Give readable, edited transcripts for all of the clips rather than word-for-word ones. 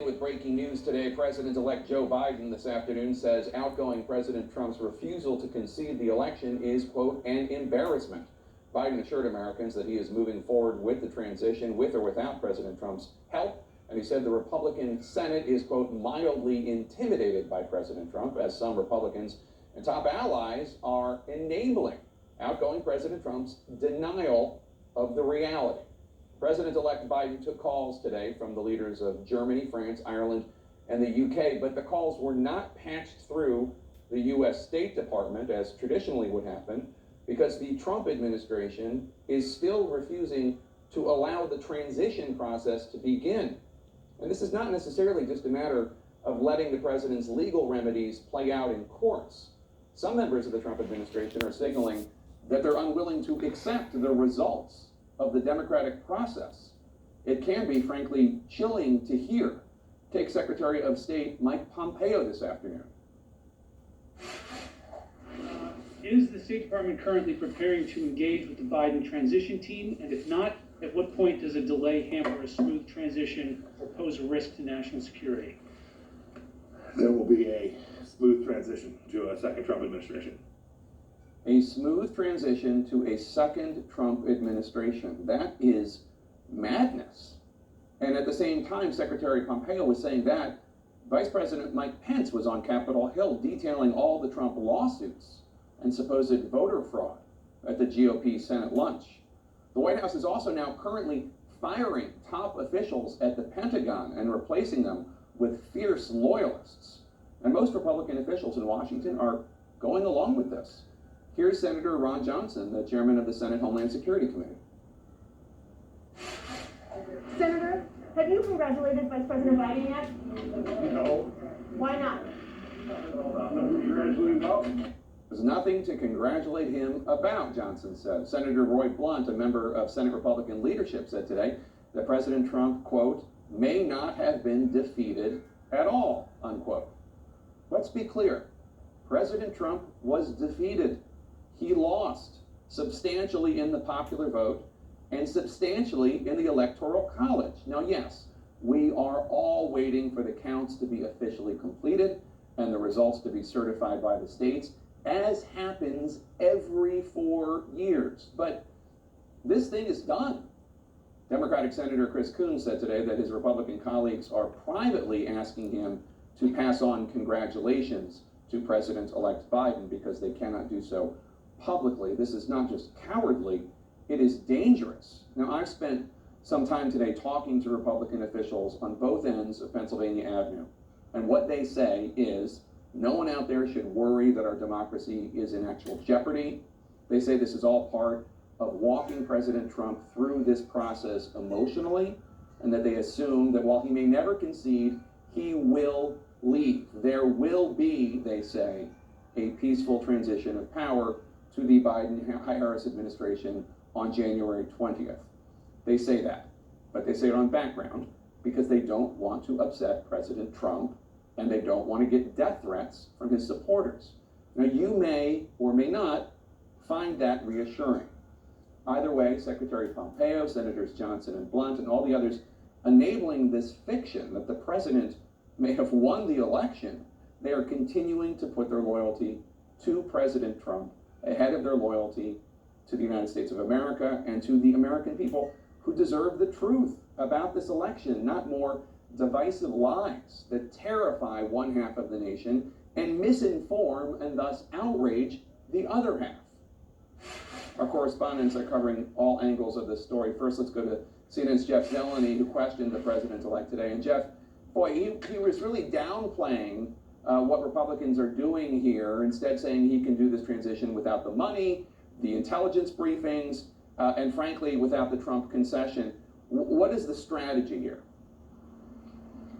With breaking news today, President-elect Joe Biden this afternoon says outgoing President Trump's refusal to concede the election is, quote, an embarrassment. Biden assured Americans that he is moving forward with the transition with or without President Trump's help. And he said the Republican Senate is, quote, mildly intimidated by President Trump, as some Republicans and top allies are enabling outgoing President Trump's denial of the reality. President-elect Biden took calls today from the leaders of Germany, France, Ireland, and the UK, but the calls were not patched through the U.S. State Department, as traditionally would happen, because the Trump administration is still refusing to allow the transition process to begin. And this is not necessarily just a matter of letting the president's legal remedies play out in courts. Some members of the Trump administration are signaling that they're unwilling to accept the results of the democratic process. It can be, frankly, chilling to hear. Take Secretary of State Mike Pompeo this afternoon. Is the State Department currently preparing to engage with the Biden transition team? And if not, at what point does a delay hamper a smooth transition or pose a risk to national security? There will be a smooth transition to a second Trump administration. A smooth transition to a second Trump administration. That is madness. And at the same time, Secretary Pompeo was saying that Vice President Mike Pence was on Capitol Hill detailing all the Trump lawsuits and supposed voter fraud at the GOP Senate lunch. The White House is also now currently firing top officials at the Pentagon and replacing them with fierce loyalists. And most Republican officials in Washington are going along with this. Here's Senator Ron Johnson, the chairman of the Senate Homeland Security Committee. Senator, have you congratulated Vice President Biden yet? No. Why not? There's nothing to congratulate him about, Johnson said. Senator Roy Blunt, a member of Senate Republican leadership, said today that President Trump, quote, may not have been defeated at all, unquote. Let's be clear. President Trump was defeated. He lost substantially in the popular vote and substantially in the Electoral College. Now, yes, we are all waiting for the counts to be officially completed and the results to be certified by the states, as happens every 4 years. But this thing is done. Democratic Senator Chris Coons said today that his Republican colleagues are privately asking him to pass on congratulations to President-elect Biden because they cannot do so publicly. This is not just cowardly, it is dangerous. Now, I've spent some time today talking to Republican officials on both ends of Pennsylvania Avenue, and what they say is no one out there should worry that our democracy is in actual jeopardy. They say this is all part of walking President Trump through this process emotionally, and that they assume that while he may never concede, he will leave. There will be, they say, a peaceful transition of power to the Biden-Harris administration on January 20th. They say that, but they say it on background because they don't want to upset President Trump and they don't want to get death threats from his supporters. Now, you may or may not find that reassuring. Either way, Secretary Pompeo, Senators Johnson and Blunt, and all the others enabling this fiction that the president may have won the election, they are continuing to put their loyalty to President Trump ahead of their loyalty to the United States of America and to the American people who deserve the truth about this election, not more divisive lies that terrify one half of the nation and misinform and thus outrage the other half. Our correspondents are covering all angles of this story. First, let's go to CNN's Jeff Zeleny, who questioned the president-elect today. And Jeff, boy, he was really downplaying what Republicans are doing here, instead saying he can do this transition without the money, the intelligence briefings, and frankly, without the Trump concession. What is the strategy here?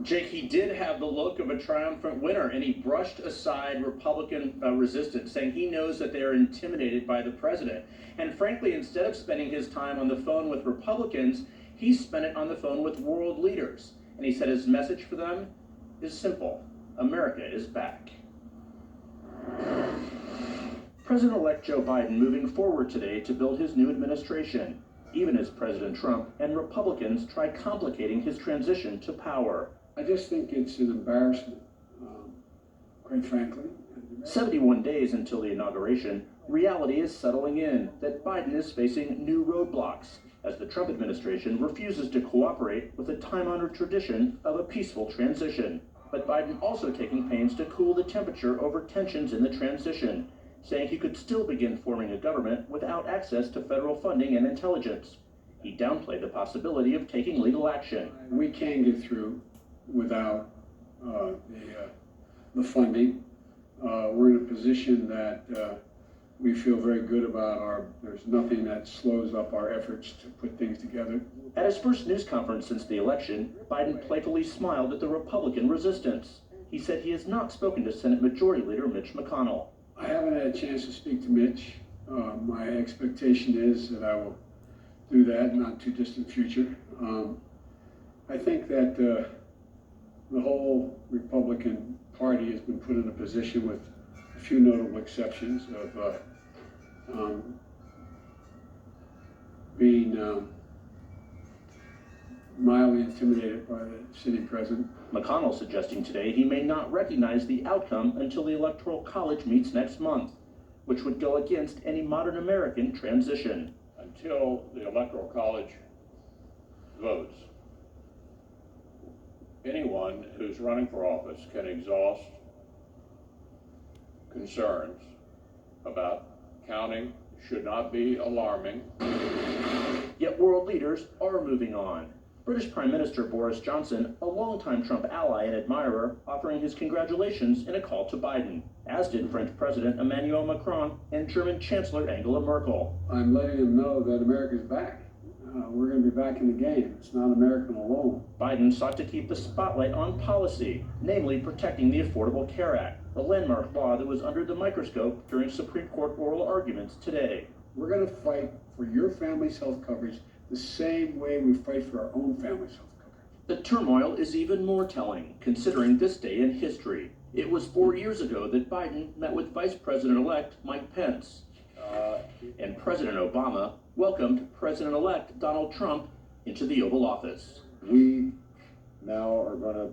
Jake, he did have the look of a triumphant winner, and he brushed aside Republican resistance, saying he knows that they are intimidated by the president. And frankly, instead of spending his time on the phone with Republicans, he spent it on the phone with world leaders. And he said his message for them is simple. America is back. President-elect Joe Biden moving forward today to build his new administration, even as President Trump and Republicans try complicating his transition to power. I just think it's an embarrassment, quite frankly. 71 days until the inauguration, reality is settling in that Biden is facing new roadblocks as the Trump administration refuses to cooperate with the time-honored tradition of a peaceful transition. But Biden also taking pains to cool the temperature over tensions in the transition, saying he could still begin forming a government without access to federal funding and intelligence. He downplayed the possibility of taking legal action. We can get through without the funding. We're in a position that we feel very good about. There's nothing that slows up our efforts to put things together. At his first news conference since the election, Biden playfully smiled at the Republican resistance. He said he has not spoken to Senate Majority Leader Mitch McConnell. I haven't had a chance to speak to Mitch. My expectation is that I will do that in not too distant future. I think that the whole Republican Party has been put in a position, with a few notable exceptions, of being mildly intimidated by the sitting president. McConnell suggesting today he may not recognize the outcome until the Electoral College meets next month, which would go against any modern American transition. Until the Electoral College votes, anyone who's running for office can exhaust concerns about counting. Should not be alarming. Yet world leaders are moving on. British Prime Minister Boris Johnson, a longtime Trump ally and admirer, offering his congratulations in a call to Biden, as did French President Emmanuel Macron and German Chancellor Angela Merkel. I'm letting them know that America's back. We're going to be back in the game. It's not American alone. Biden sought to keep the spotlight on policy, namely protecting the Affordable Care Act, the landmark law that was under the microscope during Supreme Court oral arguments today. We're going to fight for your family's health coverage the same way we fight for our own family's health coverage. The turmoil is even more telling, considering this day in history. It was 4 years ago that Biden met with Vice President-elect Mike Pence. And President Obama welcomed President-elect Donald Trump into the Oval Office. We now are going to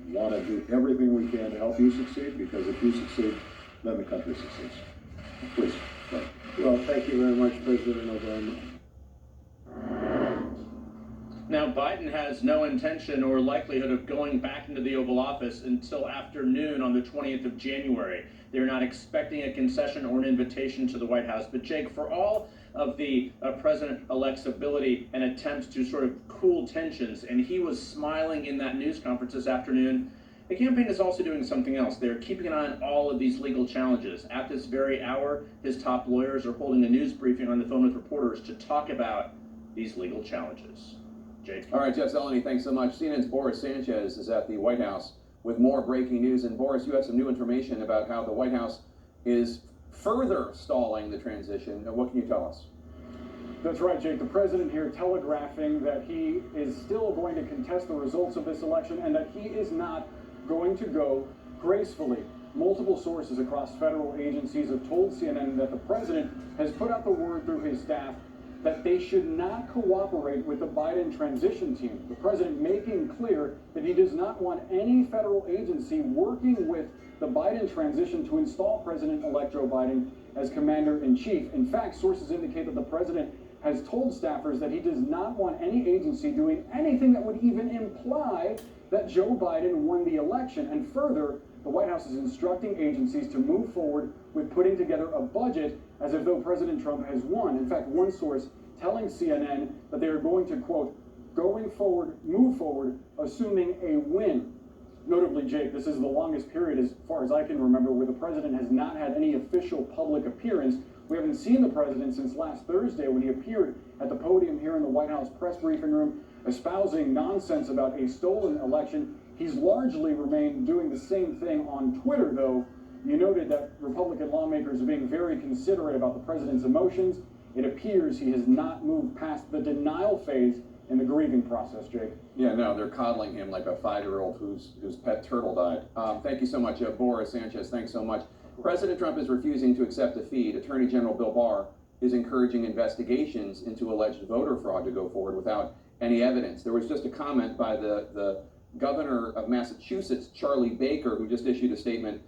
want to do everything we can to help you succeed, because if you succeed, then the country succeeds. Please. Go. Well, thank you very much, President Obama. Now, Biden has no intention or likelihood of going back into the Oval Office until afternoon on the 20th of January. They're not expecting a concession or an invitation to the White House. But Jake, for all of the President-elect's ability and attempts to sort of cool tensions, and he was smiling in that news conference this afternoon, the campaign is also doing something else. They're keeping an eye on all of these legal challenges. At this very hour, his top lawyers are holding a news briefing on the phone with reporters to talk about these legal challenges. Jake. All right, Jeff Zeleny, thanks so much. CNN's Boris Sanchez is at the White House with more breaking news. And Boris, you have some new information about how the White House is further stalling the transition. What can you tell us? That's right, Jake. The president here telegraphing that he is still going to contest the results of this election and that he is not going to go gracefully. Multiple sources across federal agencies have told CNN that the president has put out the word through his staff that they should not cooperate with the Biden transition team. The president making clear that he does not want any federal agency working with the Biden transition to install President-elect Joe Biden as commander-in-chief. In fact, sources indicate that the president has told staffers that he does not want any agency doing anything that would even imply that Joe Biden won the election. And further, the White House is instructing agencies to move forward with putting together a budget as if though President Trump has won. In fact, one source telling CNN that they are going to, quote, going forward, move forward, assuming a win. Notably, Jake, this is the longest period, as far as I can remember, where the president has not had any official public appearance. We haven't seen the president since last Thursday when he appeared at the podium here in the White House press briefing room, espousing nonsense about a stolen election. He's largely remained doing the same thing on Twitter, though. You noted that Republican lawmakers are being very considerate about the president's emotions. It appears he has not moved past the denial phase in the grieving process, Jake. Yeah, no, they're coddling him like a 5-year-old whose pet turtle died. Thank you so much, Boris Sanchez. Thanks so much. President Trump is refusing to accept defeat. Attorney General Bill Barr is encouraging investigations into alleged voter fraud to go forward without any evidence. There was just a comment by the governor of Massachusetts, Charlie Baker, who just issued a statement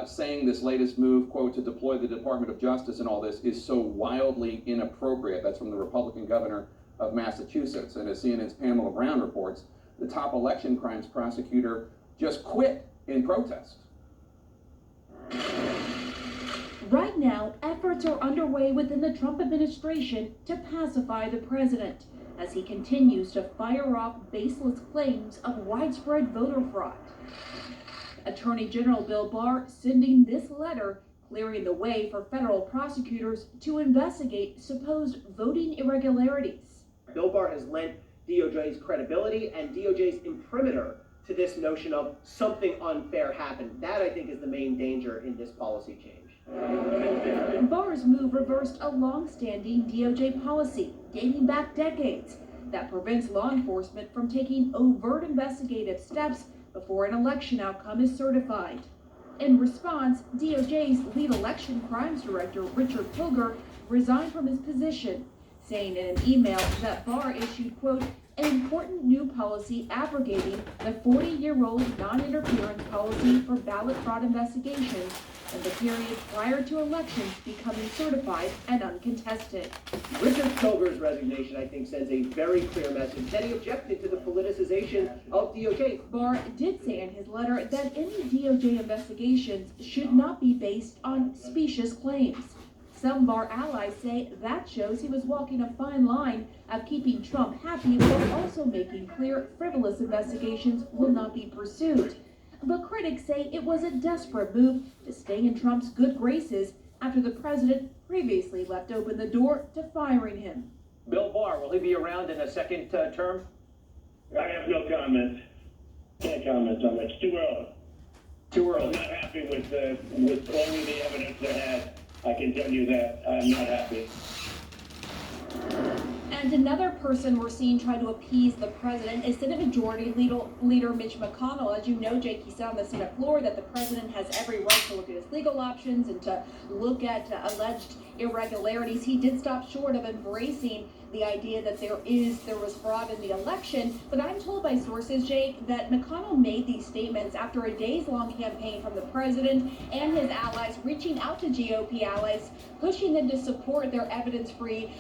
saying this latest move, quote, to deploy the Department of Justice and all this is so wildly inappropriate. That's from the Republican governor of Massachusetts. And as CNN's Pamela Brown reports, the top election crimes prosecutor just quit in protest. Right now, efforts are underway within the Trump administration to pacify the president as he continues to fire off baseless claims of widespread voter fraud. Attorney General Bill Barr sending this letter clearing the way for federal prosecutors to investigate supposed voting irregularities. Bill Barr has lent DOJ's credibility and DOJ's imprimatur to this notion of something unfair happened. That, I think, is the main danger in this policy change. Barr's move reversed a long-standing DOJ policy dating back decades that prevents law enforcement from taking overt investigative steps before an election outcome is certified. In response, DOJ's lead election crimes director, Richard Pilger, resigned from his position, saying in an email that Barr issued, quote, an important new policy abrogating the 40-year-old non-interference policy for ballot fraud investigations in the period prior to elections becoming certified and uncontested. Richard Pilger's resignation, I think, sends a very clear message that he objected to the politicization of DOJ. Barr did say in his letter that any DOJ investigations should not be based on specious claims. Some Barr allies say that shows he was walking a fine line of keeping Trump happy while also making clear frivolous investigations will not be pursued. But critics say it was a desperate move to stay in Trump's good graces after the president previously left open the door to firing him. Bill Barr, will he be around in a second term? I have no comment. Can't comment on it. It's too early. Too I'm early. not happy with only the evidence they had. I can tell you that. I'm not happy. And another person we're seeing try to appease the president is Senate Majority Leader Mitch McConnell. As you know, Jake, he said on the Senate floor that the president has every right to look at his legal options and to look at alleged irregularities. He did stop short of embracing the idea that there was fraud in the election, but I'm told by sources, Jake, that McConnell made these statements after a days-long campaign from the president and his allies, reaching out to GOP allies, pushing them to support their evidence-free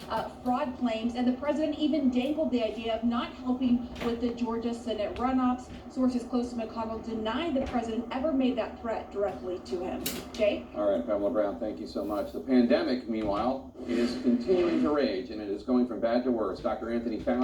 fraud claims, and the president even dangled the idea of not helping with the Georgia Senate runoffs. Sources close to McConnell denied the president ever made that threat directly to him. Jake? All right, Pamela Brown, thank you so much. The pandemic, meanwhile, is continuing to rage, and it is going from bad to worse. Dr. Anthony Fauci